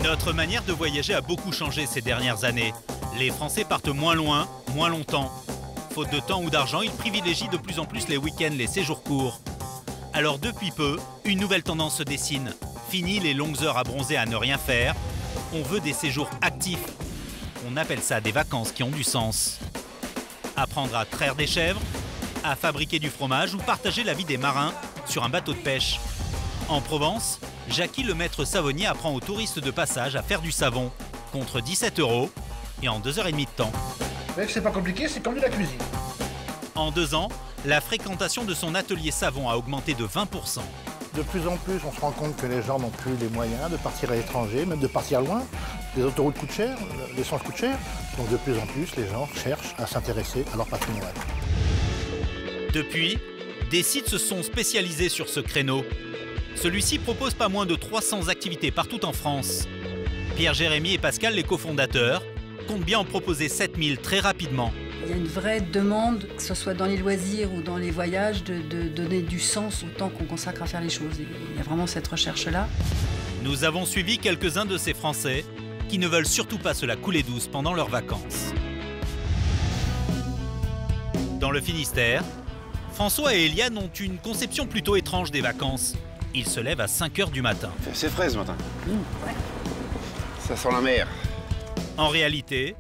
Notre manière de voyager a beaucoup changé ces dernières années. Les Français partent moins loin, moins longtemps. Faute de temps ou d'argent, ils privilégient de plus en plus les week-ends, les séjours courts. Alors depuis peu, une nouvelle tendance se dessine. Fini les longues heures à bronzer à ne rien faire. On veut des séjours actifs. On appelle ça des vacances qui ont du sens. Apprendre à traire des chèvres, à fabriquer du fromage ou partager la vie des marins sur un bateau de pêche. En Provence, Jackie, le maître savonnier, apprend aux touristes de passage à faire du savon contre 17 € et en 2h30 de temps. Vous voyez que c'est pas compliqué, c'est comme de la cuisine. En 2 ans, la fréquentation de son atelier savon a augmenté de 20%. De plus en plus, on se rend compte que les gens n'ont plus les moyens de partir à l'étranger, même de partir loin. Les autoroutes coûtent cher, l'essence coûte cher. Donc de plus en plus, les gens cherchent à s'intéresser à leur patrimoine. Depuis, des sites se sont spécialisés sur ce créneau. Celui-ci propose pas moins de 300 activités partout en France. Pierre Jérémy et Pascal, les cofondateurs, comptent bien en proposer 7000 très rapidement. Il y a une vraie demande, que ce soit dans les loisirs ou dans les voyages, de donner du sens au temps qu'on consacre à faire les choses. Il y a vraiment cette recherche-là. Nous avons suivi quelques-uns de ces Français qui ne veulent surtout pas se la couler douce pendant leurs vacances. Dans le Finistère, François et Eliane ont une conception plutôt étrange des vacances. Ils se lèvent à 5 h du matin. C'est assez frais ce matin. Ouais. Ça sent la mer. En réalité,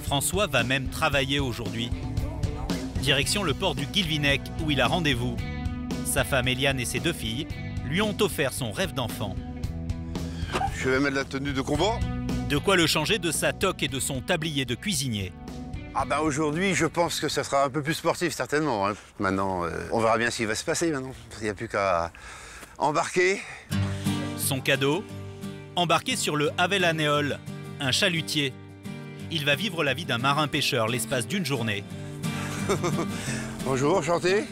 François va même travailler aujourd'hui. Direction le port du Guilvinec où il a rendez-vous. Sa femme Eliane et ses 2 filles lui ont offert son rêve d'enfant. Je vais mettre la tenue de combat. De quoi le changer de sa toque et de son tablier de cuisinier. Ah ben aujourd'hui, je pense que ça sera un peu plus sportif certainement. Hein. Maintenant, on verra bien ce qui va se passer maintenant. Il n'y a plus qu'à embarquer. Son cadeau, embarqué sur le Havel Anéole, un chalutier. Il va vivre la vie d'un marin-pêcheur l'espace d'une journée. Bonjour, enchanté.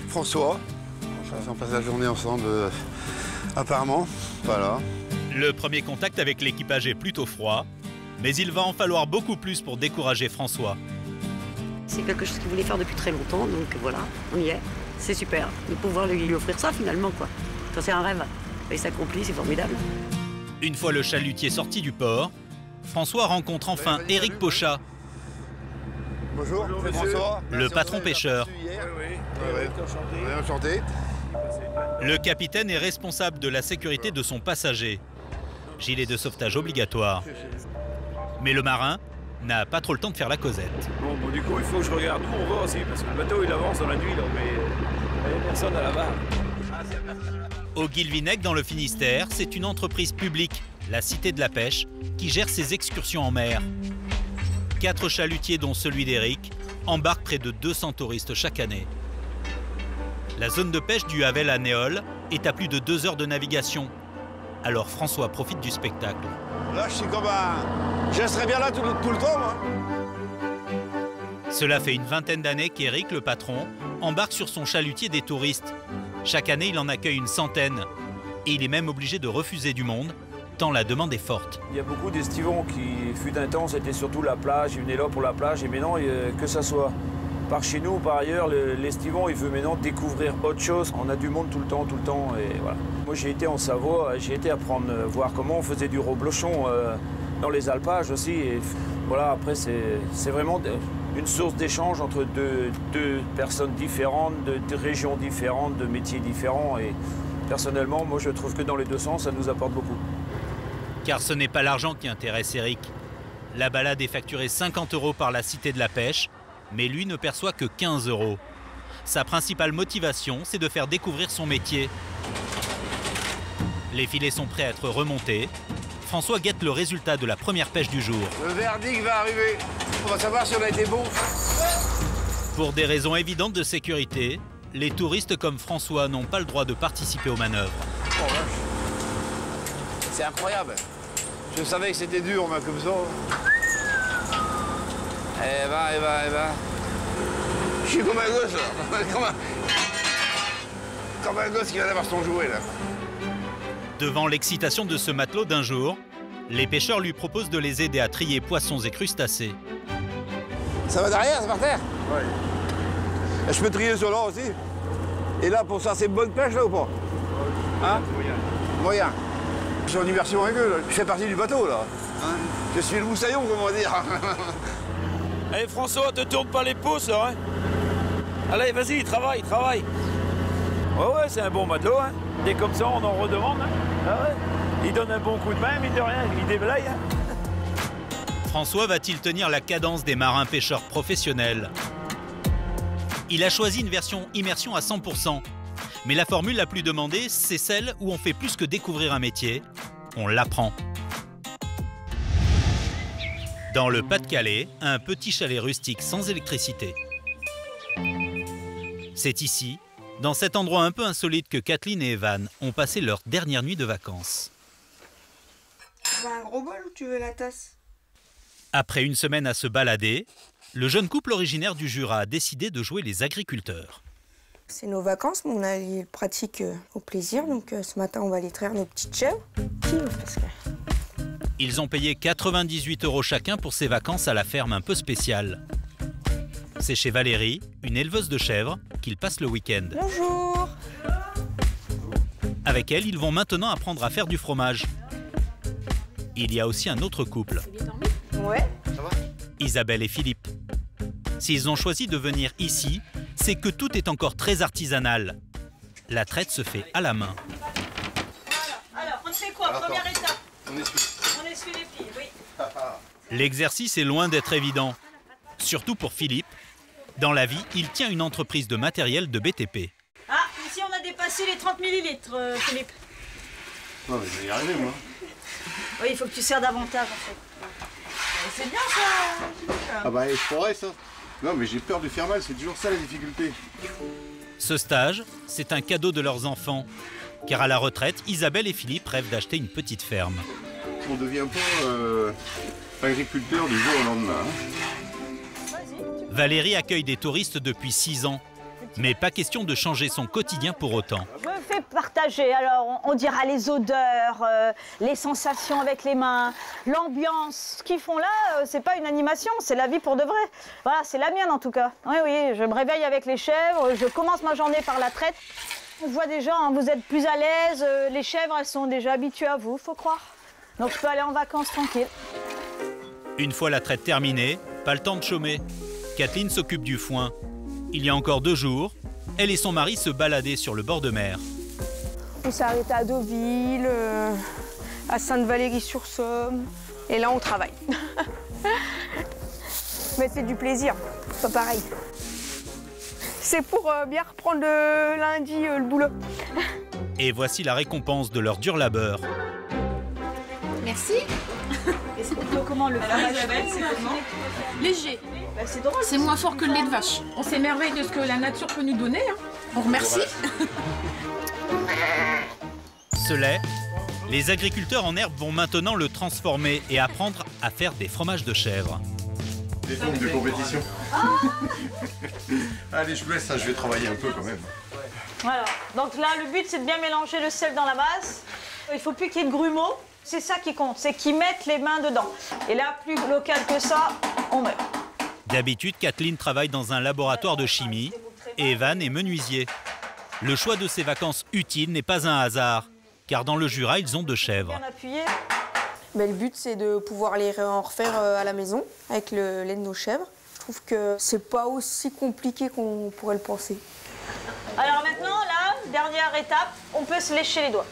François. On passe la journée ensemble, apparemment. Voilà. Le premier contact avec l'équipage est plutôt froid, mais il va en falloir beaucoup plus pour décourager François. C'est quelque chose qu'il voulait faire depuis très longtemps, donc voilà, on y est. C'est super de pouvoir lui offrir ça finalement, quoi. Ça, c'est un rêve. Et il s'accomplit, c'est formidable. Une fois le chalutier sorti du port, François rencontre enfin Éric Pochat, Bonjour, c'est François. le patron pêcheur. Oui, enchanté. Le capitaine est responsable de la sécurité de son passager. Gilet de sauvetage obligatoire. Mais le marin n'a pas trop le temps de faire la causette. Bon, du coup, il faut que je regarde où on va aussi, parce que le bateau, il avance dans la nuit, là, mais il n'y a personne à la barre. Au Guilvinec, dans le Finistère, c'est une entreprise publique, la Cité de la Pêche, qui gère ses excursions en mer. 4 chalutiers, dont celui d'Éric, embarquent près de 200 touristes chaque année. La zone de pêche du Havel Anéole est à plus de 2 heures de navigation. Alors François profite du spectacle. Là, je suis comme un... Je serai bien là tout le temps, moi. Cela fait une vingtaine d'années qu'Éric, le patron, embarque sur son chalutier des touristes. Chaque année, il en accueille une centaine. Et il est même obligé de refuser du monde, tant la demande est forte. Il y a beaucoup d'estivants qui, fut un temps, c'était surtout la plage, ils venaient là pour la plage, et maintenant, que ça soit par chez nous ou par ailleurs, l'estivant, il veut maintenant découvrir autre chose. On a du monde tout le temps, et voilà. Moi, j'ai été en Savoie, j'ai été apprendre, voir comment on faisait du reblochon dans les alpages aussi, et voilà, après, c'est vraiment une source d'échange entre deux personnes différentes, de régions différentes, de métiers différents, et personnellement, moi, je trouve que dans les deux sens, ça nous apporte beaucoup. Car ce n'est pas l'argent qui intéresse Éric. La balade est facturée 50 € par la Cité de la Pêche, mais lui ne perçoit que 15 €. Sa principale motivation, c'est de faire découvrir son métier. Les filets sont prêts à être remontés. François guette le résultat de la première pêche du jour. Le verdict va arriver. On va savoir si on a été bon. Pour des raisons évidentes de sécurité, les touristes comme François n'ont pas le droit de participer aux manœuvres. Oh, c'est incroyable. Je savais que c'était dur, mais comme ça. Eh ben. Je suis comme un gosse, là. Comme un gosse qui vient d'avoir son jouet, là. Devant l'excitation de ce matelot d'un jour, les pêcheurs lui proposent de les aider à trier poissons et crustacés. Ça va derrière, c'est par terre? Oui. Je peux trier sur là aussi. Et là, pour ça, c'est bonne pêche, là, ou pas? Hein? Moyen. suis en immersion avec eux, là. Je fais partie du bateau, là. Hein, je suis le moussaillon, comment dire. Allez François, te tourne pas les pouces là, hein. Allez, vas-y, travaille. Ouais, c'est un bon matelot, hein. Dès comme ça, on en redemande, hein. Ah ouais. Il donne un bon coup de main, mine de rien, il déblaye, hein. François va-t-il tenir la cadence des marins pêcheurs professionnels? Il a choisi une version immersion à 100%. Mais la formule la plus demandée, c'est celle où on fait plus que découvrir un métier, on l'apprend. Dans le Pas-de-Calais, un petit chalet rustique sans électricité. C'est ici, dans cet endroit un peu insolite, que Kathleen et Evan ont passé leur dernière nuit de vacances. Tu veux un gros bol ou tu veux la tasse? Après une semaine à se balader, le jeune couple originaire du Jura a décidé de jouer les agriculteurs. C'est nos vacances, mais on a les pratiques au plaisir. Donc ce matin, on va aller traire nos petites chèvres. Parce que... Ils ont payé 98 € chacun pour ces vacances à la ferme un peu spéciale. C'est chez Valérie, une éleveuse de chèvres, qu'ils passent le week-end. Bonjour. Avec elle, ils vont maintenant apprendre à faire du fromage. Il y a aussi un autre couple. Ouais. Isabelle et Philippe. S'ils ont choisi de venir ici, c'est que tout est encore très artisanal. La traite se fait à la main. Voilà. Alors, on fait quoi? Première étape. On essuie les plis, oui. L'exercice est loin d'être évident. Surtout pour Philippe. Dans la vie, il tient une entreprise de matériel de BTP. Ah, ici on a dépassé les 30 ml, Philippe. Non, mais je vais y arriver, moi. Oui, il faut que tu serres davantage, en fait. C'est bien, ça. Ah bah, je pourrais, ça. Non, mais j'ai peur de faire mal, c'est toujours ça la difficulté. Ce stage, c'est un cadeau de leurs enfants. Car à la retraite, Isabelle et Philippe rêvent d'acheter une petite ferme. On devient pas agriculteur du jour au lendemain. Hein. Valérie accueille des touristes depuis 6 ans. Mais pas question de changer son quotidien pour autant. Je me fais partager, alors on dira les odeurs, les sensations avec les mains, l'ambiance. Ce qu'ils font là, c'est pas une animation, c'est la vie pour de vrai. Voilà, c'est la mienne en tout cas. Oui, je me réveille avec les chèvres, je commence ma journée par la traite. On voit des gens, hein, vous êtes plus à l'aise, les chèvres, elles sont déjà habituées à vous, faut croire. Donc je peux aller en vacances tranquille. Une fois la traite terminée, pas le temps de chômer. Kathleen s'occupe du foin. Il y a encore 2 jours, elle et son mari se baladaient sur le bord de mer. On s'est arrêté à Deauville, à Sainte-Valérie-sur-Somme. Et là, on travaille. Mais c'est du plaisir, c'est pas pareil. C'est pour bien reprendre le lundi le boulot. Et voici la récompense de leur dur labeur. Merci. Et c'est plutôt comment le fromage? C'est comment? Léger. Bah, c'est drôle. C'est moins fort que le lait de vache. On s'émerveille de ce que la nature peut nous donner. Hein. On remercie. Ce lait, les agriculteurs en herbe vont maintenant le transformer et apprendre à faire des fromages de chèvre. Des formes de compétition. Allez, je vous laisse, ça, je vais travailler un peu quand même. Voilà. Donc là, le but, c'est de bien mélanger le sel dans la masse. Il ne faut plus qu'il y ait de grumeaux. C'est ça qui compte, c'est qu'ils mettent les mains dedans. Et là, plus local que ça, on meurt. D'habitude, Kathleen travaille dans un laboratoire de chimie et Evan est menuisier. Le choix de ces vacances utiles n'est pas un hasard, car dans le Jura, ils ont 2 chèvres. Bien appuyé. Mais le but, c'est de pouvoir les en refaire à la maison avec le lait de nos chèvres. Je trouve que c'est pas aussi compliqué qu'on pourrait le penser. Alors maintenant, là, dernière étape, on peut se lécher les doigts.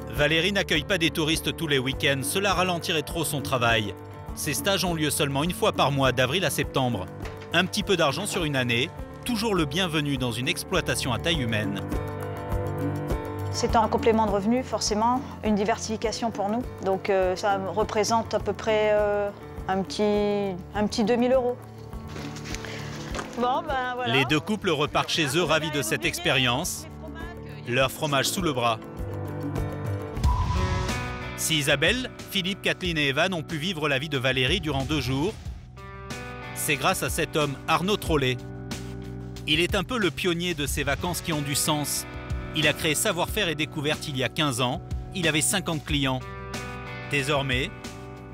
Valérie n'accueille pas des touristes tous les week-ends, cela ralentirait trop son travail. Ces stages ont lieu seulement une fois par mois, d'avril à septembre. Un petit peu d'argent sur une année, toujours le bienvenu dans une exploitation à taille humaine. C'est un complément de revenu, forcément, une diversification pour nous. Donc ça représente à peu près un petit 2000 €. Bon, ben voilà. Les 2 couples repartent chez eux ravis de cette expérience, leur fromage sous le bras. Si Isabelle, Philippe, Kathleen et Evan ont pu vivre la vie de Valérie durant 2 jours, c'est grâce à cet homme, Arnaud Trollet. Il est un peu le pionnier de ces vacances qui ont du sens. Il a créé Savoir-faire et Découverte il y a 15 ans. Il avait 50 clients. Désormais,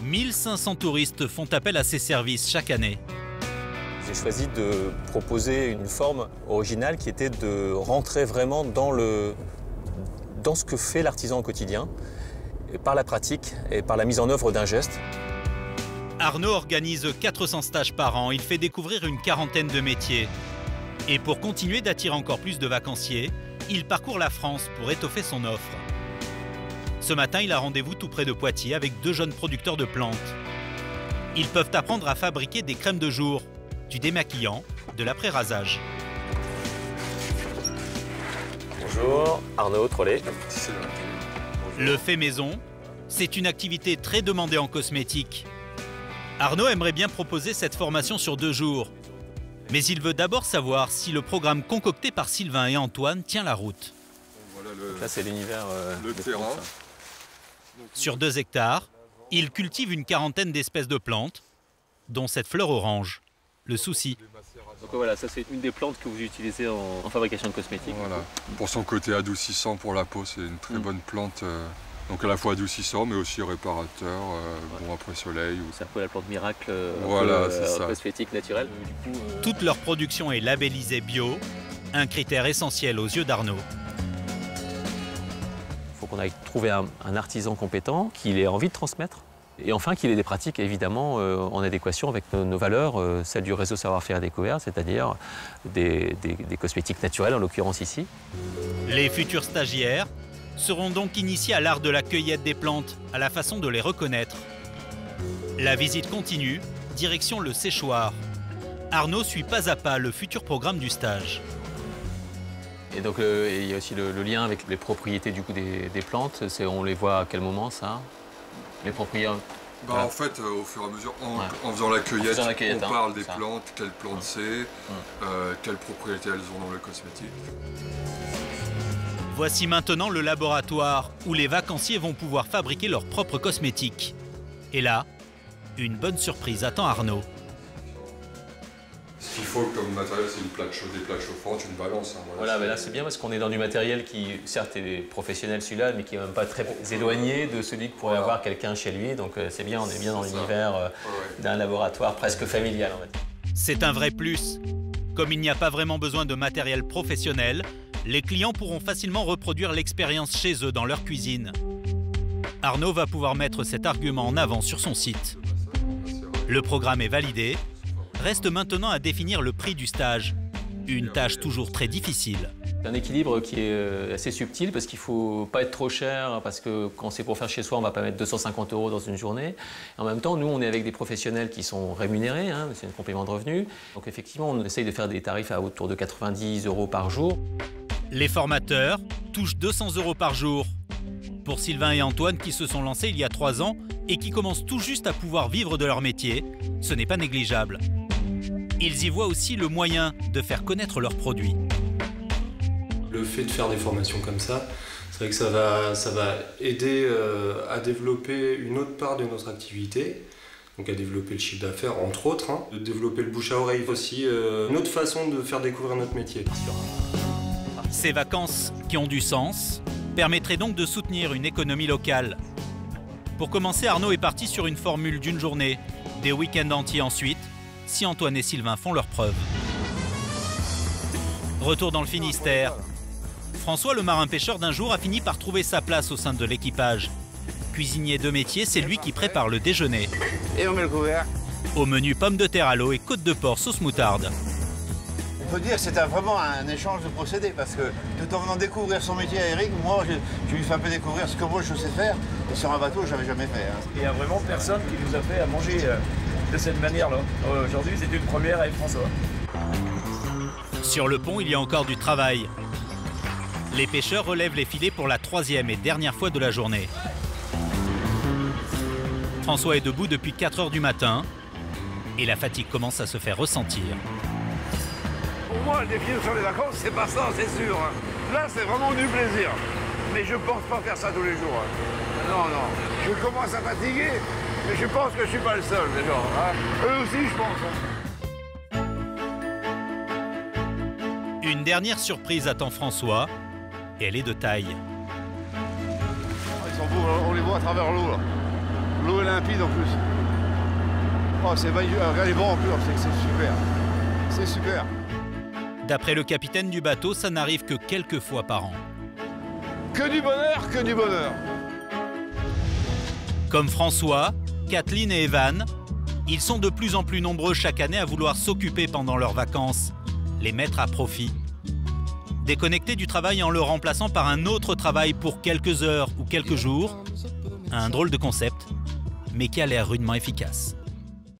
1500 touristes font appel à ses services chaque année. J'ai choisi de proposer une forme originale qui était de rentrer vraiment dans ce que fait l'artisan au quotidien, par la pratique et par la mise en œuvre d'un geste. Arnaud organise 400 stages par an, il fait découvrir une quarantaine de métiers. Et pour continuer d'attirer encore plus de vacanciers, il parcourt la France pour étoffer son offre. Ce matin, il a rendez-vous tout près de Poitiers avec 2 jeunes producteurs de plantes. Ils peuvent apprendre à fabriquer des crèmes de jour, du démaquillant, de l'après-rasage. Bonjour, Arnaud Trollet. Le fait maison, c'est une activité très demandée en cosmétique. Arnaud aimerait bien proposer cette formation sur 2 jours. Mais il veut d'abord savoir si le programme concocté par Sylvain et Antoine tient la route. Voilà là, c'est l'univers le terrain. Sur 2 hectares, il cultive une quarantaine d'espèces de plantes, dont cette fleur orange. Le souci. Donc voilà, ça c'est une des plantes que vous utilisez en fabrication de cosmétiques. Voilà. Pour son côté adoucissant pour la peau, c'est une très bonne plante. Donc à la fois adoucissant, mais aussi réparateur, bon après soleil. C'est un peu la plante miracle cosmétique naturelle. Toute leur production est labellisée bio, un critère essentiel aux yeux d'Arnaud. Il faut qu'on aille trouver un artisan compétent qui ait envie de transmettre. Et enfin qu'il ait des pratiques évidemment en adéquation avec nos valeurs, celles du réseau savoir-faire et découverte, c'est-à-dire des cosmétiques naturels en l'occurrence ici. Les futurs stagiaires seront donc initiés à l'art de la cueillette des plantes, à la façon de les reconnaître. La visite continue, direction le séchoir. Arnaud suit pas à pas le futur programme du stage. Et donc il y a aussi le lien avec les propriétés du coup des plantes, on les voit à quel moment ça? Les propriétaires. En fait, au fur et à mesure, en faisant la cueillette, on parle des plantes, quelles plantes c'est, quelles propriétés elles ont dans le cosmétique. Voici maintenant le laboratoire où les vacanciers vont pouvoir fabriquer leurs propres cosmétiques. Et là, une bonne surprise attend Arnaud. Ce qu'il faut comme matériel, c'est des plaques chauffantes, une balance. Voilà, mais là c'est bien parce qu'on est dans du matériel qui, certes, est professionnel celui-là, mais qui n'est même pas très éloigné de celui que pourrait avoir quelqu'un chez lui. Donc c'est bien, on est bien dans l'univers d'un laboratoire presque familial. C'est un vrai plus. Comme il n'y a pas vraiment besoin de matériel professionnel, les clients pourront facilement reproduire l'expérience chez eux dans leur cuisine. Arnaud va pouvoir mettre cet argument en avant sur son site. Le programme est validé. Reste maintenant à définir le prix du stage. Une tâche toujours très difficile. C'est un équilibre qui est assez subtil parce qu'il ne faut pas être trop cher, parce que quand c'est pour faire chez soi, on ne va pas mettre 250 € dans une journée. En même temps, nous, on est avec des professionnels qui sont rémunérés, c'est un complément de revenu. Donc effectivement, on essaye de faire des tarifs à autour de 90 € par jour. Les formateurs touchent 200 € par jour. Pour Sylvain et Antoine qui se sont lancés il y a 3 ans et qui commencent tout juste à pouvoir vivre de leur métier, ce n'est pas négligeable. Ils y voient aussi le moyen de faire connaître leurs produits. Le fait de faire des formations comme ça, c'est vrai que ça va aider à développer une autre part de notre activité, donc à développer le chiffre d'affaires, entre autres, de développer le bouche à oreille aussi, une autre façon de faire découvrir notre métier. Ces vacances qui ont du sens permettraient donc de soutenir une économie locale. Pour commencer, Arnaud est parti sur une formule d'une journée, des week-ends entiers ensuite, si Antoine et Sylvain font leurs preuves. Retour dans le Finistère. François, le marin-pêcheur d'un jour, a fini par trouver sa place au sein de l'équipage. Cuisinier de métier, c'est lui qui prépare le déjeuner. Et on met le couvert. Au menu, pommes de terre à l'eau et côte de porc sauce moutarde. On peut dire que c'était vraiment un échange de procédés parce que tout en venant découvrir son métier à Eric, moi je lui fais un peu découvrir ce que moi je sais faire. Et sur un bateau, je n'avais jamais fait. Il n'y a vraiment personne qui nous a fait à manger de cette manière-là. Aujourd'hui, c'est une première avec François. Sur le pont, il y a encore du travail. Les pêcheurs relèvent les filets pour la 3e et dernière fois de la journée. François est debout depuis 4 h du matin et la fatigue commence à se faire ressentir. Pour moi, le défi sur les vacances, c'est pas ça, c'est sûr. Là, c'est vraiment du plaisir. Mais je pense pas faire ça tous les jours. Non, non. Je commence à fatiguer, mais je pense que je suis pas le seul, déjà. Eux aussi, je pense. Une dernière surprise attend François, et elle est de taille. Ils sont beaux, on les voit à travers l'eau, là. L'eau est limpide en plus. Oh, c'est magnifique. Regardez les bancs en plus, c'est super. C'est super. D'après le capitaine du bateau, ça n'arrive que quelques fois par an. Que du bonheur, que du bonheur. Comme François, Kathleen et Evan, ils sont de plus en plus nombreux chaque année à vouloir s'occuper pendant leurs vacances, les mettre à profit. Déconnecter du travail en le remplaçant par un autre travail pour quelques heures ou quelques jours, un drôle de concept, mais qui a l'air rudement efficace.